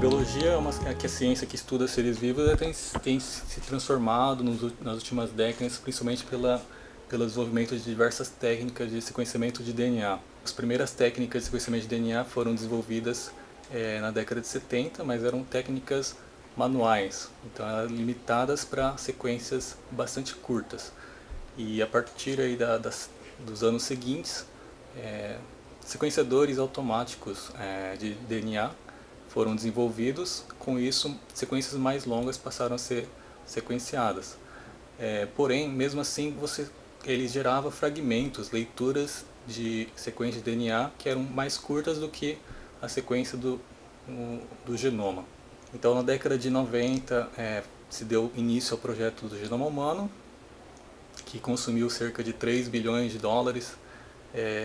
biologia é a ciência que estuda seres vivos tem se transformado nas últimas décadas, principalmente pelo desenvolvimento de diversas técnicas de sequenciamento de DNA. As primeiras técnicas de sequenciamento de DNA foram desenvolvidas na década de 70, mas eram técnicas manuais, então eram limitadas para sequências bastante curtas. E a partir aí dos anos seguintes, sequenciadores automáticos de DNA foram desenvolvidos, com isso sequências mais longas passaram a ser sequenciadas. Porém, mesmo assim, ele gerava fragmentos, leituras de sequências de DNA que eram mais curtas do que a sequência do genoma. Então, na década de 90, se deu início ao projeto do genoma humano, que consumiu cerca de 3 bilhões de dólares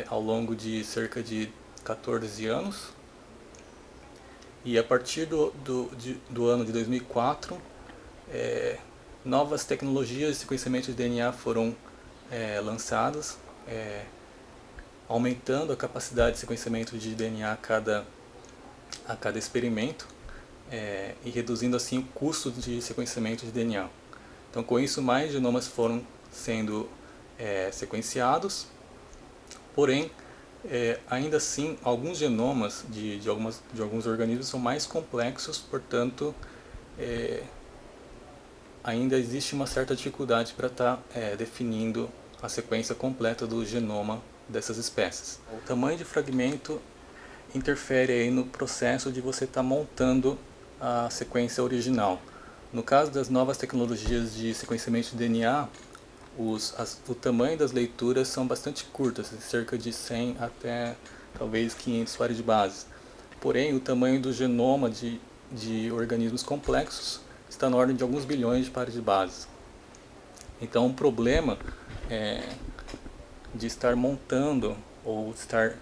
ao longo de cerca de 14 anos. E a partir do ano de 2004, novas tecnologias de sequenciamento de DNA foram lançadas, aumentando a capacidade de sequenciamento de DNA a cada experimento e reduzindo assim o custo de sequenciamento de DNA. Então, com isso, mais genomas foram sendo sequenciados, porém, ainda assim, alguns genomas de alguns organismos são mais complexos, portanto, ainda existe uma certa dificuldade para estar definindo a sequência completa do genoma dessas espécies. O tamanho de fragmento interfere aí no processo de você estar montando a sequência original. No caso das novas tecnologias de sequenciamento de DNA, o tamanho das leituras são bastante curtas, cerca de 100 até talvez 500 pares de bases. Porém, o tamanho do genoma de organismos complexos está na ordem de alguns bilhões de pares de bases. Então, o problema de estar montando ou estar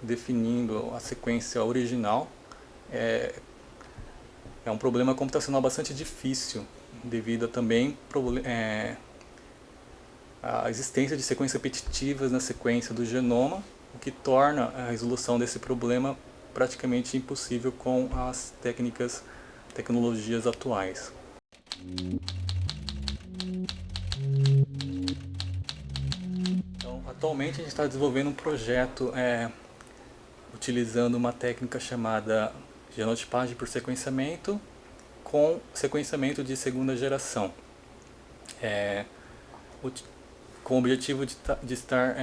definindo a sequência original é um problema computacional bastante difícil, devido a também a existência de sequências repetitivas na sequência do genoma, o que torna a resolução desse problema praticamente impossível com as tecnologias atuais. Então, atualmente a gente está desenvolvendo um projeto utilizando uma técnica chamada genotipagem por sequenciamento com sequenciamento de segunda geração, com o objetivo de estar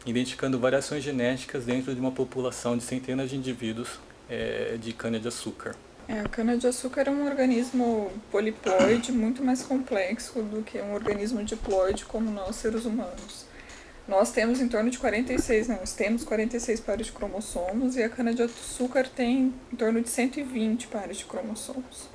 identificando variações genéticas dentro de uma população de centenas de indivíduos de cana-de-açúcar. A cana-de-açúcar é um organismo poliploide muito mais complexo do que um organismo diploide como nós, seres humanos. Nós temos em torno de 46 pares de cromossomos e a cana-de-açúcar tem em torno de 120 pares de cromossomos.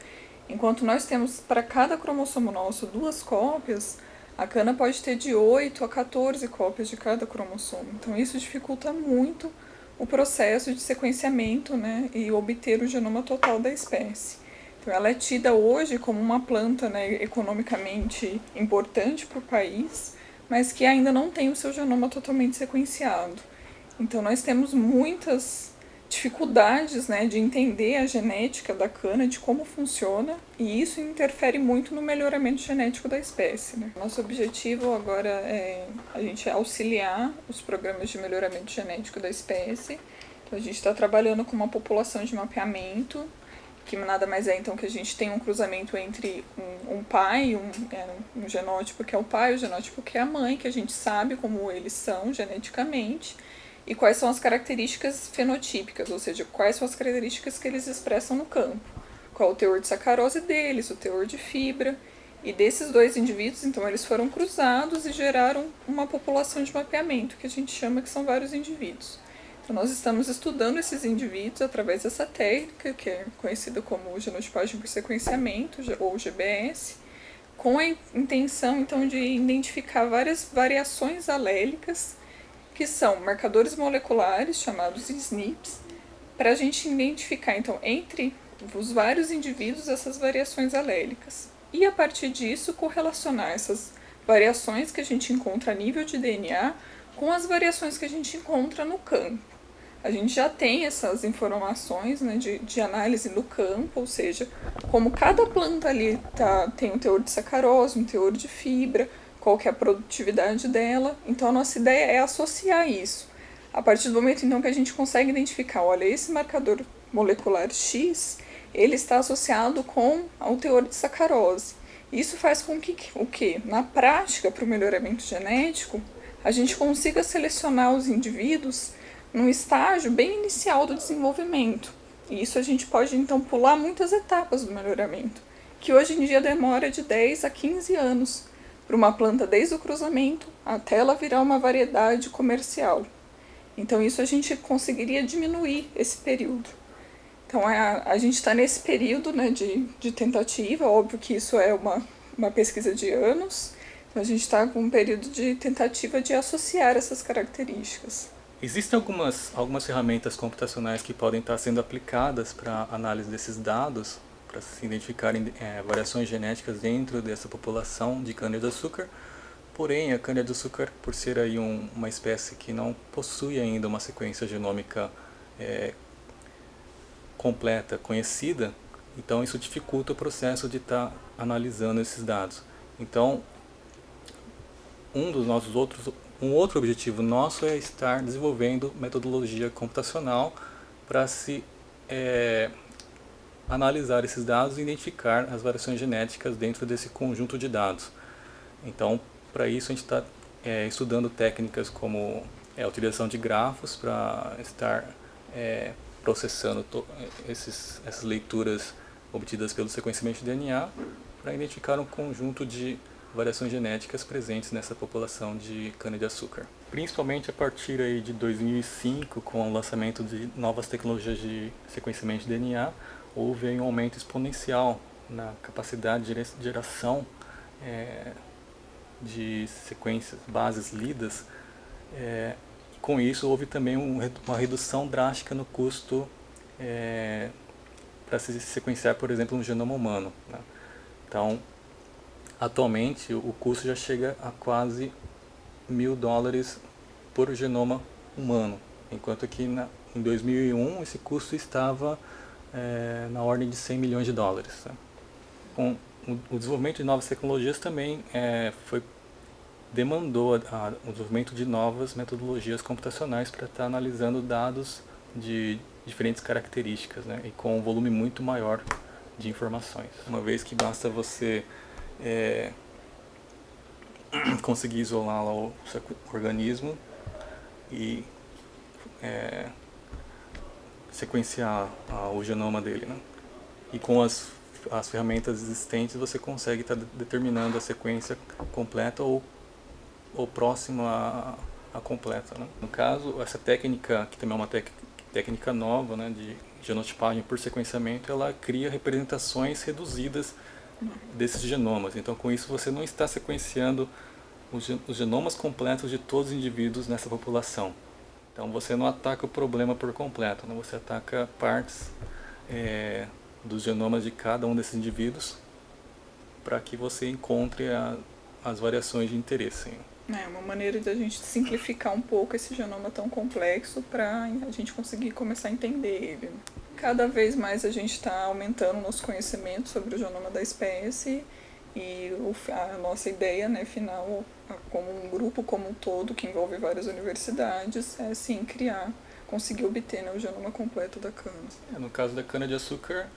Enquanto nós temos para cada cromossomo nosso 2 cópias, a cana pode ter de 8 a 14 cópias de cada cromossomo. Então isso dificulta muito o processo de sequenciamento, né, e obter o genoma total da espécie. Então ela é tida hoje como uma planta, né, economicamente importante para o país, mas que ainda não tem o seu genoma totalmente sequenciado. Então nós temos muitas dificuldades, né, de entender a genética da cana, de como funciona, e isso interfere muito no melhoramento genético da espécie, né. Nosso objetivo agora é a gente auxiliar os programas de melhoramento genético da espécie. Então a gente está trabalhando com uma população de mapeamento, que nada mais é então que a gente tem um cruzamento entre um pai, um genótipo que é o pai, o genótipo que é a mãe, que a gente sabe como eles são geneticamente, e quais são as características fenotípicas, ou seja, quais são as características que eles expressam no campo. Qual o teor de sacarose deles, o teor de fibra, e desses 2 indivíduos, então, eles foram cruzados e geraram uma população de mapeamento, que a gente chama que são vários indivíduos. Então, nós estamos estudando esses indivíduos através dessa técnica, que é conhecida como genotipagem por sequenciamento, ou GBS, com a intenção, então, de identificar várias variações alélicas, que são marcadores moleculares, chamados SNPs, para a gente identificar, então, entre os vários indivíduos essas variações alélicas. E, a partir disso, correlacionar essas variações que a gente encontra a nível de DNA com as variações que a gente encontra no campo. a gente já tem essas informações, né, de análise no campo, ou seja, como cada planta ali tem um teor de sacarose, um teor de fibra, qual que é a produtividade dela. Então a nossa ideia é associar isso. A partir do momento então que a gente consegue identificar, olha, esse marcador molecular X, ele está associado com o teor de sacarose. Isso faz com que o que? Na prática, para o melhoramento genético, a gente consiga selecionar os indivíduos num estágio bem inicial do desenvolvimento. E isso a gente pode então pular muitas etapas do melhoramento, que hoje em dia demora de 10 a 15 anos para uma planta desde o cruzamento até ela virar uma variedade comercial. Então isso a gente conseguiria diminuir esse período. Então a gente está nesse período, né, de tentativa, óbvio que isso é uma pesquisa de anos, então a gente está com um período de tentativa de associar essas características. Existem algumas ferramentas computacionais que podem estar sendo aplicadas para análise desses dados, para se identificarem variações genéticas dentro dessa população de cana-de-açúcar. Porém, a cana-de-açúcar, por ser aí uma espécie que não possui ainda uma sequência genômica completa, conhecida, então isso dificulta o processo de estar analisando esses dados. Então, um outro objetivo nosso é estar desenvolvendo metodologia computacional para se analisar esses dados e identificar as variações genéticas dentro desse conjunto de dados. Então, para isso a gente está estudando técnicas como a utilização de grafos para estar processando essas leituras obtidas pelo sequenciamento de DNA para identificar um conjunto de variações genéticas presentes nessa população de cana-de-açúcar. Principalmente a partir aí de 2005, com o lançamento de novas tecnologias de sequenciamento de DNA, houve aí um aumento exponencial na capacidade de geração de sequências, bases lidas. Com isso, houve também uma redução drástica no custo para se sequenciar, por exemplo, um genoma humano, né? Então, atualmente, o custo já chega a quase $1.000 por genoma humano, enquanto que em 2001 esse custo estava na ordem de $100 milhões. Tá? Com o desenvolvimento de novas tecnologias também demandou o desenvolvimento de novas metodologias computacionais para estar analisando dados de diferentes características, né, e com um volume muito maior de informações. Uma vez que basta você conseguir isolar lá o organismo e sequenciar o genoma dele, né? E com as ferramentas existentes você consegue estar determinando a sequência completa ou próxima à completa, né? No caso, essa técnica, que também é uma técnica nova, né, de genotipagem por sequenciamento, ela cria representações reduzidas desses genomas. Então, com isso, você não está sequenciando os genomas completos de todos os indivíduos nessa população. Então, você não ataca o problema por completo, né? Você ataca partes dos genomas de cada um desses indivíduos para que você encontre as variações de interesse. É uma maneira da gente simplificar um pouco esse genoma tão complexo para a gente conseguir começar a entender ele. Cada vez mais a gente está aumentando o nosso conhecimento sobre o genoma da espécie e a nossa ideia, né, final, como um grupo como um todo, que envolve várias universidades, é sim conseguir obter, né, o genoma completo da cana. No caso da cana-de-açúcar,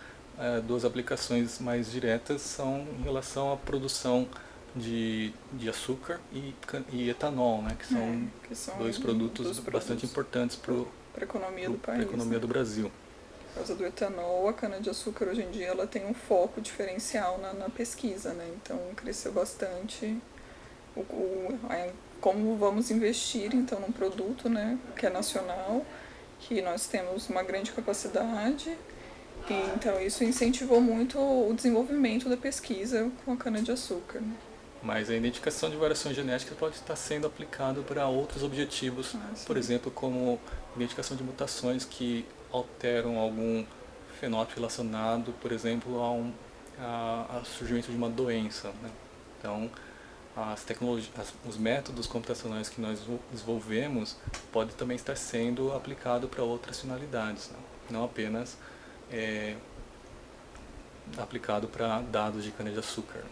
duas aplicações mais diretas são em relação à produção de açúcar e etanol, né, que são dois produtos bastante importantes para a economia do país, para a economia do Brasil. Por causa do etanol, a cana-de-açúcar hoje em dia ela tem um foco diferencial na pesquisa, né? Então cresceu bastante. Como vamos investir então num produto, né, que é nacional, que nós temos uma grande capacidade, e então isso incentivou muito o desenvolvimento da pesquisa com a cana-de-açúcar. Mas a identificação de variações genéticas pode estar sendo aplicado para outros objetivos, por exemplo, como identificação de mutações que alteram algum fenótipo relacionado, por exemplo, ao surgimento de uma doença, né? Então, as tecnologias, os métodos computacionais que nós desenvolvemos podem também estar sendo aplicado para outras finalidades, não apenas aplicado para dados de cana-de-açúcar.